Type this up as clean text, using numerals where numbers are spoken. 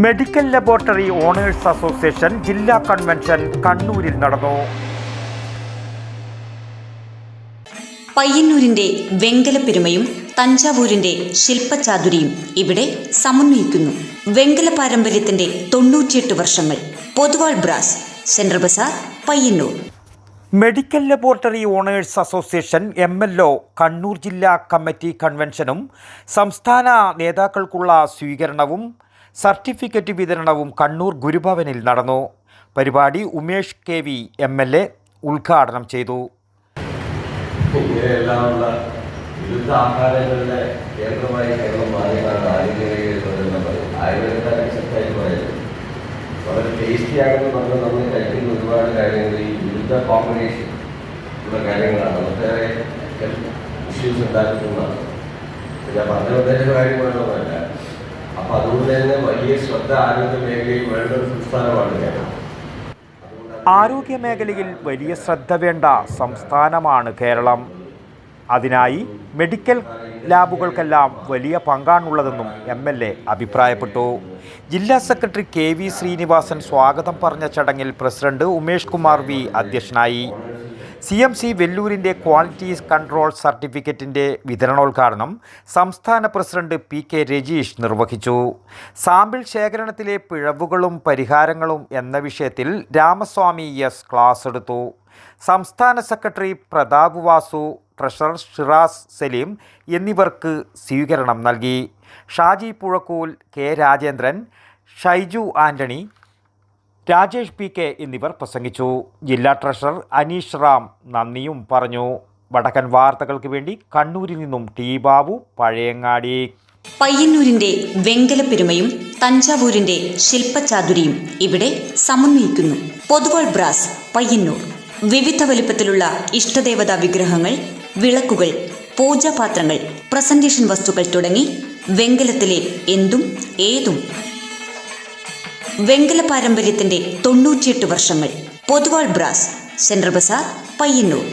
Medical laboratory owners association ജില്ലാ convention കണ്ണൂരിൽ നടന്നു. പയ്യന്നൂരിന്റെ വെങ്കലപ്പെരുമയും തഞ്ചാവൂരിന്റെ ശില്പചാതുരിയും ഇവിടെ സമന്വയിക്കുന്നു. വെങ്കല പാരമ്പര്യത്തിന്റെ 98 വർഷങ്ങൾ. Poduval brass, central bazaar, Payyanur. Medical laboratory owners association MLO Kannur ജില്ലാ കമ്മിറ്റി കൺവെൻഷനും സംസ്ഥാന നേതാക്കൾക്കുള്ള സ്വീകരണവും സർട്ടിഫിക്കറ്റ് വിതരണവും കണ്ണൂർ ഗുരുഭവനിൽ നടന്നു. പരിപാടി ഉമേഷ് KV MLA ഉദ്ഘാടനം ചെയ്തു. ഇങ്ങനെയെല്ലാമുള്ള വിരുദ്ധ ആഹാരങ്ങളുടെ കേന്ദ്രമായി കേരളം മാറിയതാണ് ആയുർവേദക്കാരെ ശക്തമായിട്ട് പറയുന്നത്. വളരെ ടേസ്റ്റി ആണെന്ന് പറഞ്ഞാൽ നമ്മൾ കഴിക്കുന്ന ഒരുപാട് കാര്യങ്ങൾ ഈ വിരുദ്ധ കോമ്പിനേഷൻ ഉള്ള കാര്യങ്ങളാണ് ഒട്ടേറെ ഇഷ്യൂസ് ഉണ്ടാക്കുന്നതാണ്. ഞാൻ പറഞ്ഞ കാര്യങ്ങളൊന്നുമല്ല. അപ്പം അതുകൊണ്ട് തന്നെ വലിയ ശ്രദ്ധ ആരോഗ്യ മേഖലയിൽ വേണ്ട ഒരു സംസ്ഥാനമാണ് കേരളം. ആരോഗ്യ മേഖലയിൽ വലിയ ശ്രദ്ധ വേണ്ട സംസ്ഥാനമാണ് കേരളം. അതിനായി മെഡിക്കൽ ലാബുകൾക്കെല്ലാം വലിയ പങ്കാണുള്ളതെന്നും MLA അഭിപ്രായപ്പെട്ടു. ജില്ലാ സെക്രട്ടറി KV ശ്രീനിവാസൻ സ്വാഗതം പറഞ്ഞ ചടങ്ങിൽ പ്രസിഡന്റ് ഉമേഷ് കുമാർ V അധ്യക്ഷനായി. CMC വെല്ലൂരിൻ്റെ ക്വാളിറ്റി കൺട്രോൾ സർട്ടിഫിക്കറ്റിൻ്റെ വിതരണോദ്ഘാടനം സംസ്ഥാന പ്രസിഡന്റ് PK രജീഷ് നിർവഹിച്ചു. സാമ്പിൾ ശേഖരണത്തിലെ പിഴവുകളും പരിഹാരങ്ങളും എന്ന വിഷയത്തിൽ രാമസ്വാമി S ക്ലാസ് എടുത്തു. സംസ്ഥാന സെക്രട്ടറി പ്രതാപ് വാസു, ട്രഷറർ ഷിറാസ് സലീം എന്നിവർക്ക് സ്വീകരണം നൽകി. ഷാജി പുഴക്കൂൽ, K രാജേന്ദ്രൻ, ഷൈജു ആൻ്റണി, രാജേഷ് PK എന്നിവർ പ്രസംഗിച്ചു. ജില്ലാ ട്രഷറർ അനീഷ് റാം നന്ദിയും പറഞ്ഞു. വടക്കൻ വാർത്തകൾക്ക് വേണ്ടി കണ്ണൂരിൽ നിന്നും T ബാബു, പഴയങ്ങാടി. പയ്യന്നൂരിന്റെ വെങ്കലപ്പെരുമയും തഞ്ചാവൂരിന്റെ ശില്പചാതുരിയും ഇവിടെ സമന്വയിക്കുന്നു. പൊതുവാൾ ബ്രാസ്, പയ്യന്നൂർ. വിവിധ വലിപ്പത്തിലുള്ള ഇഷ്ടദേവതാ വിഗ്രഹങ്ങൾ, വിളക്കുകൾ, പൂജാപാത്രങ്ങൾ, പ്രസന്റേഷൻ വസ്തുക്കൾ തുടങ്ങി വെങ്കലത്തിലെ എന്തും ഏതും. വെങ്കല പാരമ്പര്യത്തിന്റെ 98 വർഷങ്ങൾ. Poduval brass, central bazaar, Payyanur.